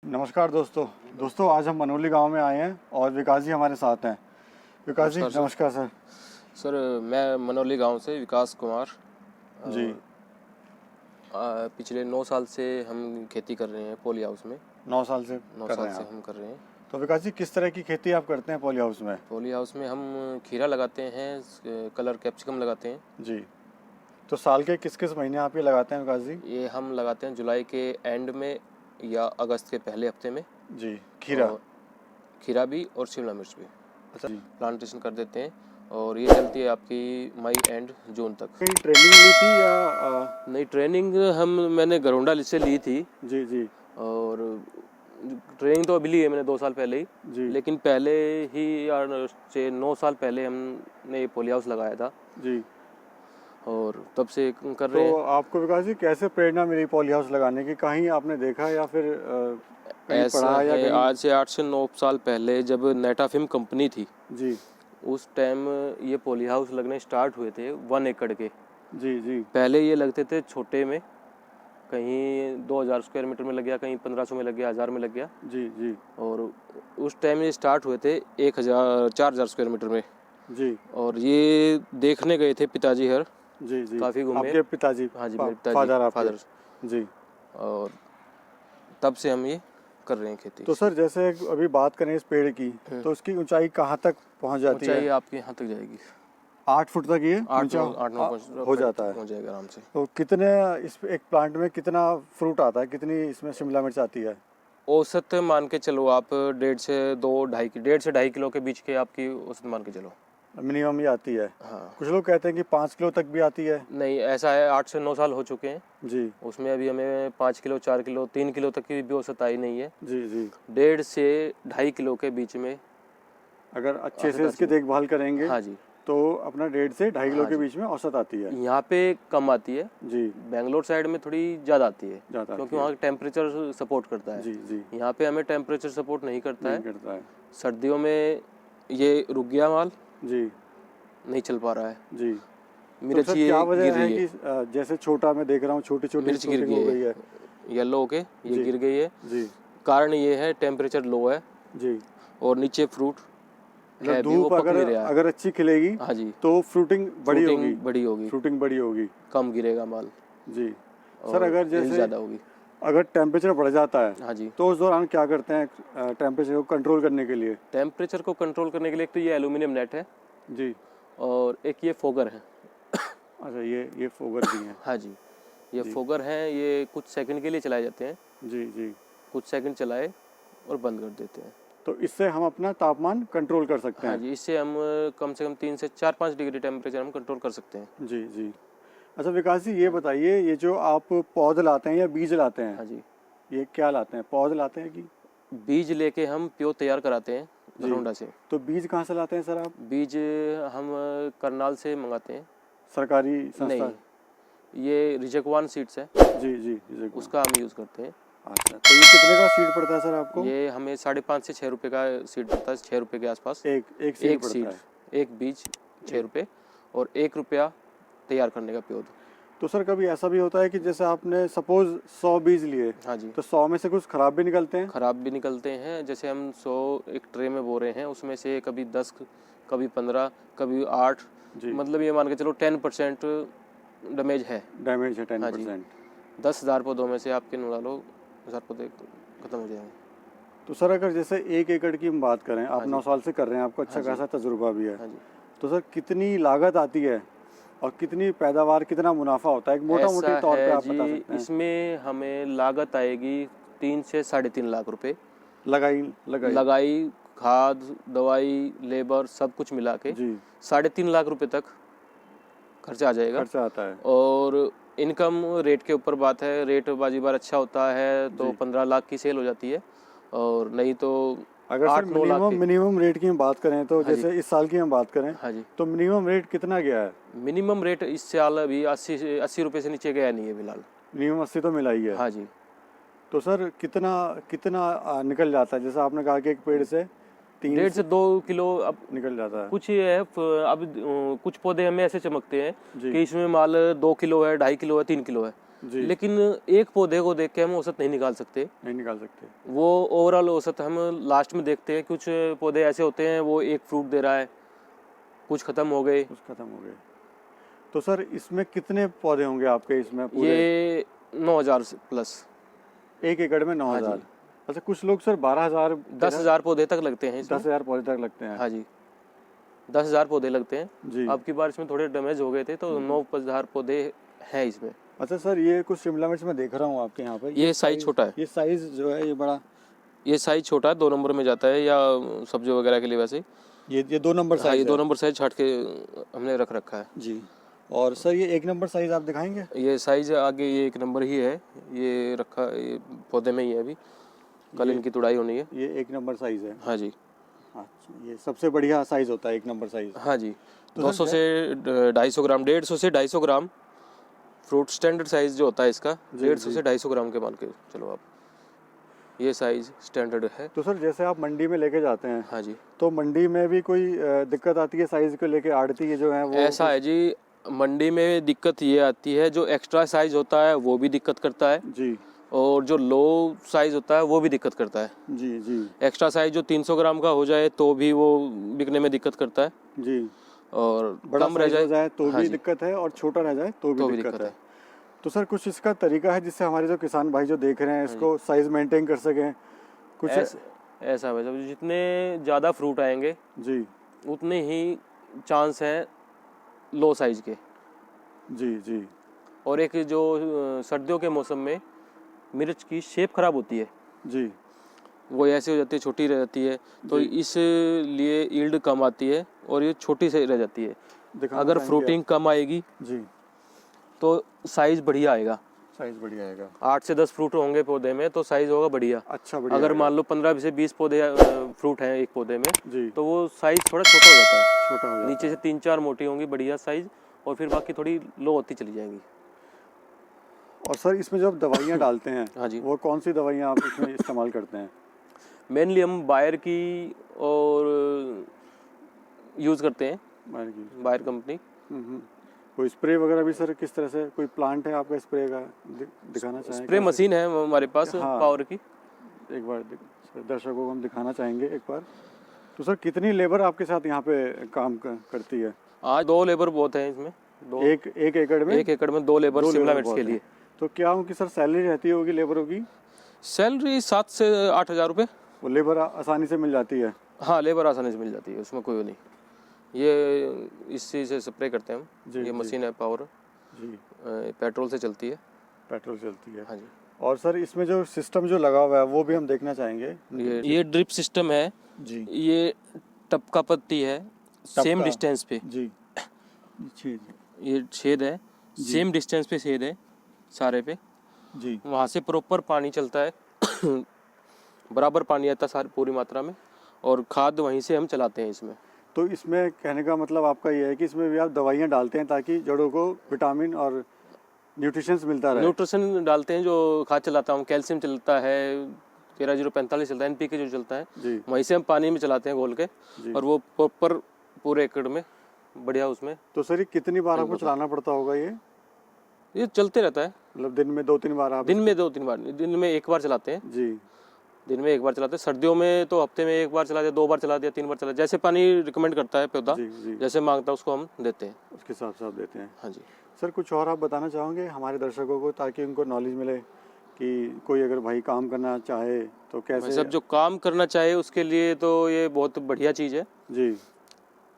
नमस्कार दोस्तों आज हम मनोली गांव में आए हैं और विकास जी हमारे साथ हैं। विकास जी नमस्कार सर। सर मैं मनोली गांव से विकास कुमार जी। पिछले 9 साल से हम खेती कर रहे हैं पॉली हाउस में। 9 साल से 9 कर साल रहे हैं से आप। हम कर रहे हैं। तो विकास जी किस तरह की खेती आप करते हैं पॉली हाउस में? पॉली हाउस में हम खीरा लगाते हैं, कलर कैप्सिकम लगाते हैं। जी। तो साल के किस किस महीने आप ये लगाते हैं विकास जी? ये हम लगाते हैं जुलाई के एंड में या अगस्त के पहले हफ्ते में। जी। खीरा भी और शिमला मिर्च भी अच्छा जी। प्लांटेशन कर देते हैं और ये चलती है आपकी मई एंड जून तक। कहीं ट्रेनिंग ली थी या नहीं, ट्रेनिंग मैंने गरोंडा से ली थी। जी जी। और ट्रेनिंग तो अभी ली है मैंने 2 साल पहले ही जी। लेकिन पहले ही यार से 9 साल पहले हमने ये पॉली हाउस लगाया था जी। और तब से कर रहे तो हैं। आपको विकास जी कैसे प्रेरणा मिली पॉली हाउस लगाने की? कहीं आपने देखा या फिर कहीं ऐसा पढ़ा या है, कहीं? आज से 8 से 9 साल पहले जब नेटाफिम कंपनी थी जी उस टाइम ये पॉली हाउस लगने स्टार्ट हुए थे 1 एकड़ के। जी जी। पहले ये लगते थे छोटे में, कहीं 2000 स्क्वायर मीटर में लग गया, कहीं 1500 में लग गया, 1000 में लग गया। जी जी। और उस टाइम ये स्टार्ट हुए थे 4000 स्क्वायर मीटर में। जी। और ये देखने गए थे पिताजी हर जी जी। काफ़ी घूमे। आपके पिताजी? हाँ जी, मेरे पिताजी फादर फादर। जी। और तब से हम ये कर रहे हैं खेती। तो सर जैसे अभी बात करें इस पेड़ की तो उसकी ऊंचाई कहाँ तक पहुँच जाती है? ऊंचाई आपके यहाँ तक जाएगी 8 फुट तक ये 8-9 हो जाता है। हो जाएगा आराम से। तो कितने इस एक प्लांट में कितना फ्रूट आता है? कितनी इसमें शिमला मिर्च आती है? औसत मान के चलो आप 1.5 से 2.5 किलो के बीच के आपकी औसत मान के चलो मिनिमम ये आती है। हाँ। कुछ लोग कहते हैं कि 5 किलो तक भी आती है। नहीं, ऐसा है 8 से 9 साल हो चुके हैं जी। उसमें अभी हमें 5 किलो 4 किलो 3 किलो तक की भी औसत आई नहीं है। जी जी। 1.5 से 2.5 किलो के बीच में अगर अच्छे से इसकी देखभाल करेंगे हाँ जी तो अपना 1.5 से 2.5 किलो हाँ के जी। बीच में औसत आती है। यहाँ पे कम आती है जी। बेंगलोर साइड में थोड़ी ज़्यादा आती है ज़्यादा क्योंकि आती है। वहाँ टेम्परेचर सपोर्ट करता है। जी जी। यहाँ पे हमें टेम्परेचर सपोर्ट नहीं करता नहीं है। करता है। सर्दियों में ये रुक गया माल, जी नहीं चल पा रहा है। जी। तो मिर्च सर ये क्या गिर वजह है रही है, कि जैसे छोटा मैं देख रहा हूँ छोटी छोटी मिर्च गिर फ्रूटिंग हो गई गई है? येलो होके ये जी। गिर गई है। जी कारण ये है टेम्परेचर लो है जी। और नीचे फ्रूट मतलब है भी वो धूप पक अगर नहीं रहा है। अगर अच्छी खिलेगी हाँ जी, तो फ्रूटिंग बड़ी होगी। बड़ी होगी, फ्रूटिंग बड़ी होगी। कम गिरेगा माल जी सर। और अगर yield जैसे ज़्यादा होगी। अगर टेम्परेचर बढ़ जाता है हाँ जी, तो उस दौरान क्या करते हैं टेम्परेचर को कंट्रोल करने के लिए? टेम्परेचर को कंट्रोल करने के लिए एक तो ये एल्यूमिनियम नेट है जी। और एक ये फोगर है। अच्छा ये फोगर भी हैं? हाँ जी, ये जी। फोगर हैं, ये कुछ सेकंड के लिए चलाए जाते हैं। जी जी। कुछ सेकंड चलाए और बंद कर देते हैं। तो इससे हम अपना तापमान कंट्रोल कर सकते हाँ हैं? जी, इससे हम कम से कम 3 से 4-5 डिग्री टेम्परेचर हम कंट्रोल कर सकते हैं। जी जी। अच्छा विकास जी ये बताइए, ये जो आप पौध लाते हैं या बीज लाते हैं, हाँ जी, ये क्या लाते हैं? पौध लाते हैं कि बीज लेके हम प्योर तैयार कराते हैं घरौंडा से। तो बीज कहाँ से लाते हैं सर आप? बीज हम करनाल से मंगाते हैं। सरकारी संस्था? नहीं, ये रिजकवान सीड्स है, जी जी। उसका हम यूज़ करते हैं। अच्छा तो ये कितने का सीड पड़ता है सर आपको? ये हमें 5.5 से 6 रुपये का सीड पड़ता है, 6 रुपये के आसपास। एक सीड एक पड़ता सीड, है? एक बीज 6 रुपये और 1 रुपया तैयार करने का प्योर। तो सर कभी ऐसा भी होता है कि जैसे आपने सपोज 100 बीज लिए, हाँ जी, तो 100 में से कुछ खराब भी निकलते हैं? ख़राब भी निकलते हैं। जैसे हम 100 एक ट्रे में बो रहे हैं, उसमें से कभी 10, कभी 15, कभी 8, जी। मतलब ये मान के चलो 10% डैमेज है। डैमेज है हाँ जी। 10%। 10,000 पौधों में से आपके निकालो लो 1000 पौधे खत्म हो जाएंगे। तो सर अगर जैसे 1 एकड़ की हम बात करें, आप हाँ जी। 9 साल से कर रहे हैं, आपको अच्छा हाँ जी। खासा तजुर्बा भी है, हाँ जी, तो सर कितनी लागत आती है और कितनी पैदावार, कितना मुनाफा होता है? एक मोटा मोटी ऐसा तौर पे है आप बता जी, सकते हैं? इसमें हमें लागत आएगी 3 से 3.5 लाख रुपए। लगाई लगाई, खाद, दवाई, लेबर सब कुछ मिला के जी 3.5 लाख रुपए तक खर्चा आ जाएगा। खर्चा आता है। और इनकम रेट के ऊपर बात है, रेट बाजी बार अच्छा होता है तो जी। 15 लाख की सेल हो जाती है और नहीं तो अगर सर 8-9 लाख की। मिनिमम रेट की हम बात करें तो हाँ जी। जैसे इस साल की हम बात करें हाँ जी, तो मिनिमम रेट कितना गया है? मिनिमम रेट इस साल अभी 80 रुपये से नीचे गया नहीं है फिलहाल। मिनिमम 80 तो मिला ही है। हाँ जी, तो सर कितना कितना निकल जाता है? जैसे आपने कहा कि एक पेड़ से 1.5 से 2 किलो अब निकल जाता है। कुछ ये है अब कुछ पौधे हमें ऐसे चमकते हैं जी कि इसमें माल 2 किलो है, 2.5 किलो है, 3 किलो है। जी। लेकिन एक पौधे को देख के हम औसत नहीं निकाल सकते। नहीं निकाल सकते। वो ओवरऑल औसत हम लास्ट में देखते हैं। कुछ पौधे ऐसे होते हैं वो एक फ्रूट दे रहा है, कुछ ख़त्म हो गए। कुछ खत्म हो गए। तो सर इसमें कितने पौधे होंगे आपके इसमें पूरे? ये 9,000 प्लस। 1 एकड़ में 9,000। जी। अच्छा, कुछ लोग सर 12,000 10,000 पौधे तक लगते हैं इसमें। 10,000 पौधे तक लगते हैं। हाँ जी, 10,000 पौधे लगते हैं। जी। अब की बार इसमें थोड़े डैमेज हो गए थे तो 9,000 पौधे हैं इसमें। अच्छा सर, ये कुछ शिमला मिर्च मैं देख रहा हूँ आपके यहाँ पर। ये साइज छोटा है। ये साइज जो है ये बड़ा, ये साइज छोटा है, 2 नंबर में जाता है या सब्जी वगैरह के लिए वैसे। ये 2 नंबर हाँ, साइज ये है। 2 नंबर साइज छाट के हमने रख रखा है। जी। और सर ये 1 नंबर साइज आप दिखाएंगे? ये साइज आगे ये 1 नंबर ही है, ये रखा ये पौधे में ही है अभी, कल इनकी तुड़ाई होनी है। ये 1 नंबर साइज है। हाँ जी। अच्छा, ये सबसे बढ़िया साइज होता है 1 नंबर साइज। हाँ जी। तो 200 से 250 ग्राम, 150 से 250 ग्राम फ्रूट स्टैंडर्ड साइज जो होता है इसका, 150 से 250 ग्राम के मान के चलो आप, ये साइज स्टैंडर्ड है। तो सर जैसे आप मंडी में लेके जाते हैं, हाँ जी। तो मंडी में भी कोई दिक्कत आती है साइज को लेके? आड़ती जो है वो ऐसा है जी, मंडी में दिक्कत ये आती है, जो एक्स्ट्रा साइज होता है वो भी दिक्कत करता है, जी और जो लो साइज होता है वो भी दिक्कत करता है। जी जी एक्स्ट्रा साइज जो 300 ग्राम का हो जाए तो भी वो बिकने में दिक्कत करता है, जी। और बड़ा कम रह साइज हो जाए तो हाँ भी जी, दिक्कत है, और छोटा रह जाए तो तो भी भी दिक्कत दिक्कत है। है। तो सर कुछ इसका तरीका है जिससे हमारे जो किसान भाई जो देख रहे हैं इसको साइज मेंटेन कर सकें कुछ? ऐसा है जब जितने ज़्यादा फ्रूट आएंगे जी उतने ही चांस हैं लो साइज के। जी जी और एक जो सर्दियों के मौसम में मिर्च की शेप खराब होती है, जी वो ऐसे हो जाती है, छोटी रह जाती है, तो इसलिए यील्ड कम आती है और ये छोटी से रह जाती है। दिखाना अगर चाहेंगे फ्रूटिंग कम आएगी आप? जी, तो साइज बढ़िया आएगा। साइज बढ़िया आएगा। 8 से 10 फ्रूट होंगे पौधे में तो साइज होगा बढ़िया। अच्छा, बढ़िया अगर आएगा। मान लो 15 से 20 पौधे फ्रूट हैं एक पौधे में, जी, तो वो साइज थोड़ा छोटा हो जाता है। छोटा हो जाता नीचे है। से 3-4 मोटी होंगी बढ़िया साइज, और फिर बाकी थोड़ी लो होती चली जाएंगी। और सर इसमें जब दवाइयाँ डालते हैं, हाँ जी। वो कौन सी दवाइयाँ आप इसमें इस्तेमाल करते हैं? मेनली हम बायर की और यूज़ करते हैं, बाहर की। Bayer company. कोई स्प्रे वगैरह भी सर किस तरह से, कोई प्लांट है आपका स्प्रे का दिखाना चाहेंगे? स्प्रे मशीन है हमारे पास हाँ। पावर की। एक बार सर दर्शकों को हम दिखाना चाहेंगे एक बार। तो सर कितनी लेबर आपके साथ यहाँ पे काम करती है? आज 2 लेबर बहुत हैं इसमें। एक एकड़ में? 1 एकड़ में 2 लेबर दो शिमला लेबर मिर्च बहुत के हैं। लिए। तो क्या उनकी सर सैलरी रहती होगी लेबरों की? सैलरी 7 से 8 हज़ार रुपये। वो लेबर आसानी से मिल जाती है? हाँ, लेबर आसानी से मिल जाती है, उसमें कोई वो नहीं। ये इस चीज़ से स्प्रे करते हैं जी, हम। ये जी। मशीन है पावर, जी, पेट्रोल से चलती है। पेट्रोल चलती है। हाँ जी। और सर इसमें जो सिस्टम जो लगा हुआ है वो भी हम देखना चाहेंगे। ये ड्रिप सिस्टम है जी, ये, टपका पत्ती है, सेम टपका। डिस्टेंस पे जी जी ये छेद है, सेम डिस्टेंस पे छेद है सारे पे। जी वहाँ से प्रॉपर पानी चलता है बराबर पानी आता है सारी पूरी मात्रा में, और खाद वहीं से हम चलाते हैं इसमें। तो इसमें कहने का मतलब आपका ये है कि इसमें भी आप दवाइयाँ डालते हैं ताकि जड़ों को विटामिन और न्यूट्रिशंस मिलता रहे? न्यूट्रिशन डालते हैं, जो खाद चलाता हूँ, कैल्शियम चलता है, 13-045 चलता है, NPK जो चलता है, जी वहीं से हम पानी में चलाते हैं घोल के, जी। और वो प्रॉपर पूरे एकड़ में बढ़िया उसमें। तो सर ये कितनी बार आपको चलाना पड़ता होगा ये चलते रहता है, मतलब दिन में 2-3 बार आप? दिन में 2-3 बार, दिन में 1 बार चलाते हैं। जी दिन में 1 बार चलाते हैं। सर्दियों में तो हफ्ते में 1 बार चला दिया, 2 बार चला दिया, 3 बार चला दिया, जैसे पानी रिकमेंड करता है पौधा, जी जी, जैसे मांगता है उसको हम देते हैं। उसके हिसाब से आप देते हैं। हाँ जी। सर कुछ और आप बताना चाहोगे हमारे दर्शकों को ताकि उनको नॉलेज मिले कि कोई अगर भाई काम करना चाहे तो कैसे? सब जो काम करना चाहे उसके लिए तो ये बहुत बढ़िया चीज़ है। जी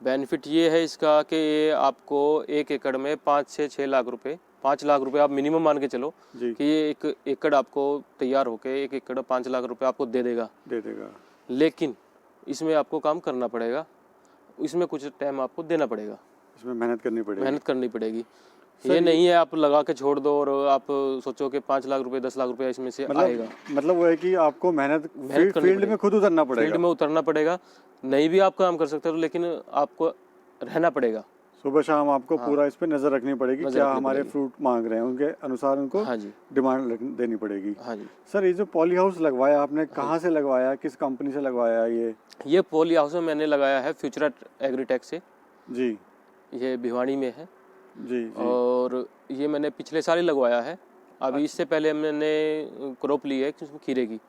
बेनिफिट ये है इसका कि ये आपको 1 एकड़ में 5 से 6 लाख रुपए, 5 लाख रुपए आप मिनिमम मान के चलो जी कि ये 1 एकड़ आपको तैयार होके 1 एकड़ 5 लाख रुपए आपको दे देगा। दे देगा। लेकिन इसमें आपको काम करना पड़ेगा, इसमें कुछ टाइम आपको देना पड़ेगा, इसमें मेहनत करनी पड़ेगी। मेहनत करनी पड़ेगी। ये नहीं है आप लगा के छोड़ दो और आप सोचो कि 5 लाख रुपए 10 लाख रुपए इसमें से आएगा। मतलब वो है कि आपको मेहनत करनी फील्ड में खुद उतरना पड़ेगा। फील्ड में उतरना पड़ेगा, नहीं भी आप काम कर सकते हो, लेकिन आपको रहना पड़ेगा। सुबह शाम आपको पूरा इस पे नजर रखनी पड़ेगी, नजर क्या रखनी हमारे पड़ेगी। फ्रूट मांग रहे हैं उनके अनुसार उनको हाँ जी, डिमांड देनी पड़ेगी। हाँ जी। सर ये जो पॉली हाउस लगवाया आपने, कहाँ से लगवाया, किस कंपनी से लगवाया ये पॉली हाउस में मैंने लगाया है फ्यूचर एग्रीटेक से, जी ये भिवानी में है। जी जी। और ये मैंने पिछले साल ही लगवाया है, अभी इससे पहले मैंने क्रॉप ली है खीरे की।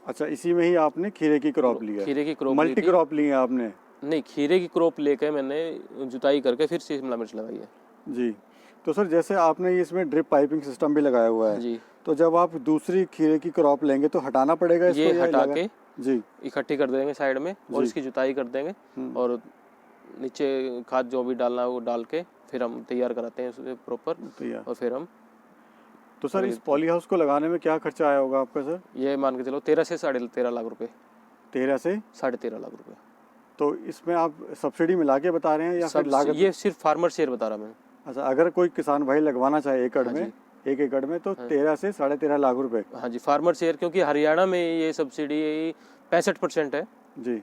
अच्छा, इसी में ही आपने खीरे की क्रॉप ली है? खीरे की क्रॉप मल्टी क्रॉप ली है आपने? नहीं, खीरे की क्रॉप लेके मैंने जुताई करके फिर से शिमला मिर्च लगाई है। जी। तो सर जैसे आपने इसमें ड्रिप पाइपिंग सिस्टम भी लगाया हुआ है जी। तो जब आप दूसरी खीरे की क्रॉप लेंगे तो हटाना पड़ेगा इसको ये या हटा लगा? के जी इकट्ठी कर देंगे साइड में और जी। इसकी जुताई कर देंगे और नीचे खाद जो भी डालना है वो डाल के फिर हम तैयार कराते हैं उसे प्रॉपर तैयार। और फिर हम। तो सर इस पॉली हाउस को लगाने में क्या खर्चा आया होगा आपका सर? ये मान के चलो 13 से 13.5 लाख रुपए। 13 से 13.5 लाख रुपए। तो इसमें आप सब्सिडी मिला के बता रहे हैं या फिर लागत? ये सिर्फ फार्मर शेयर बता रहा मैं। अच्छा, अगर कोई किसान भाई लगवाना चाहे एकड़ हाँ में, जी। 1 एकड़ में तो 13 से 13.5 लाख रुपए। हाँ जी, फार्मर शेयर, क्योंकि हरियाणा में ये सब्सिडी 65% है जी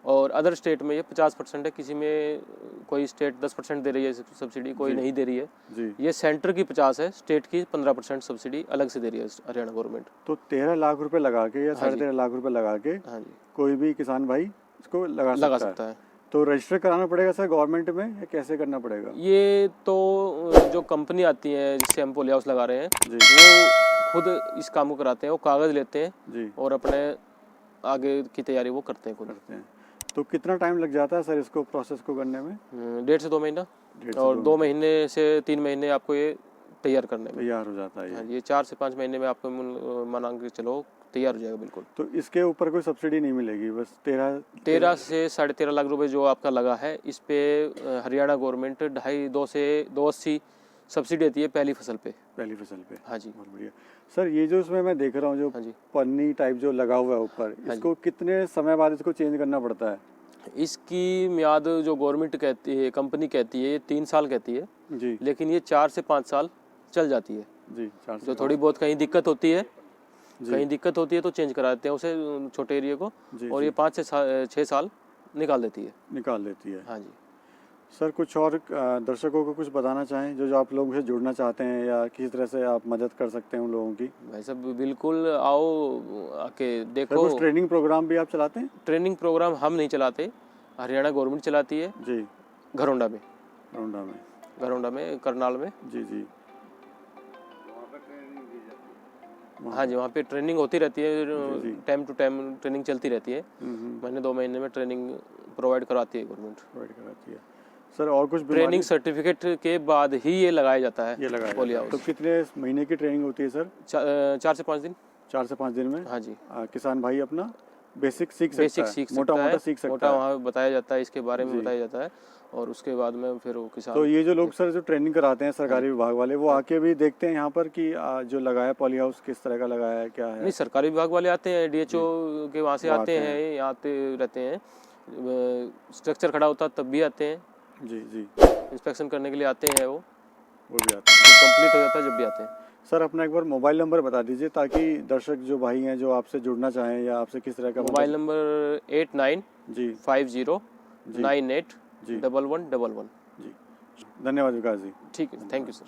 और अदर स्टेट में ये 50% है। किसी में कोई स्टेट 10% दे रही है सब्सिडी, कोई जी। नहीं दे रही है। जी। ये सेंटर की 50 है, स्टेट की 15% सब्सिडी अलग से दे रही है हरियाणा गवर्नमेंट। तो 13 लाख रुपए लगा के या हाँ जी। 13.5 लाख रुपए लगा के हाँ जी, कोई भी किसान भाई इसको लगा सकता है। है। तो रजिस्टर कराना पड़ेगा सर गवर्नमेंट में या कैसे करना पड़ेगा? ये तो जो कंपनी आती है जिससे हम पॉली हाउस लगा रहे हैं, जी वो खुद इस काम को कराते हैं। वो कागज़ लेते हैं जी और अपने आगे की तैयारी वो करते हैं खुद। करते हैं। तो कितना टाइम लग जाता है सर इसको प्रोसेस को करने में? 1.5 से 2 महीना 1.5 से और 2 2 महीने से 3 महीने आपको ये तैयार करने में। तैयार हो जाता है हाँ, ये। ये 4 से 5 महीने में आपको माना के चलो तैयार हो जाएगा बिल्कुल। तो इसके ऊपर कोई सब्सिडी नहीं मिलेगी, बस 13 से 13.5 लाख रुपए जो आपका लगा है, इस पे हरियाणा गवर्नमेंट 2.5 से 2.80 सब्सिडी देती है पहली फसल पे। पहली फसल पे? हाँ जी। बहुत बढ़िया सर। ये जो इसमें मैं देख रहा हूँ जो हाँ जी। पन्नी टाइप जो लगा हुआ है ऊपर, इसको कितने समय बाद इसको चेंज करना पड़ता है? इसकी मियाद जो गवर्नमेंट कहती है, कंपनी कहती है, ये 3 साल कहती है, जी लेकिन ये 4 से 5 साल चल जाती है। जी 4 से जो थोड़ी बहुत कहीं दिक्कत होती है, जी। कहीं दिक्कत होती है तो चेंज करा देते हैं उसे, छोटे एरिया को। जी, और जी। ये 5 से 6 साल निकाल देती है। निकाल देती है। हाँ जी। सर कुछ और दर्शकों को कुछ बताना चाहें जो आप लोगों से जुड़ना चाहते हैं या किसी तरह से आप मदद कर सकते हैं उन लोगों की? भाई साहब बिल्कुल आओ, आके सर देखो। कुछ ट्रेनिंग प्रोग्राम भी आप चलाते हैं? ट्रेनिंग प्रोग्राम हम नहीं चलाते, हरियाणा गवर्नमेंट चलाती है। जी घरौंडा में, रौंडा में करनाल में। जी जी। हाँ जी, वहाँ पे ट्रेनिंग होती रहती है, जी। टाइम टू टाइम ट्रेनिंग चलती रहती है। महीने 2 महीने में ट्रेनिंग प्रोवाइड करवाती है गवर्नमेंट। प्रोवाइड कराती है। सर और कुछ ट्रेनिंग सर्टिफिकेट के बाद ही ये लगाया जाता है। ये लगाया पॉली जाता है। हाउस। तो कितने महीने की ट्रेनिंग होती है सर? 4 से 5 दिन। 4 से 5 दिन में? हाँ जी। किसान भाई अपना बेसिक सीख सकता बेसिक है, सीख मोटा सकता मोटा है, सीख सकता मोटा है। वहाँ बताया जाता है, इसके बारे में जी। बताया जाता है और उसके बाद में फिर वो किसान। तो ये जो लोग सर जो ट्रेनिंग कराते हैं सरकारी विभाग वाले, वो आके भी देखते हैं यहाँ पर कि जो लगाया पॉली हाउस किस तरह का लगाया है, क्या है? नहीं, सरकारी विभाग वाले आते हैं, DHO के वहाँ से वो आते आते हैं, यहाँ आते रहते हैं। स्ट्रक्चर खड़ा होता तब भी आते हैं, जी जी इंस्पेक्शन करने के लिए आते हैं। वो भी आते हैं। कंप्लीट हो जाता है जब भी आते हैं। सर अपना एक बार मोबाइल नंबर बता दीजिए ताकि दर्शक जो भाई हैं जो आपसे जुड़ना चाहें या आपसे किस तरह का मोबाइल नंबर जी 8950981111। जी। धन्यवाद विकास जी। ठीक है, थैंक यू सर।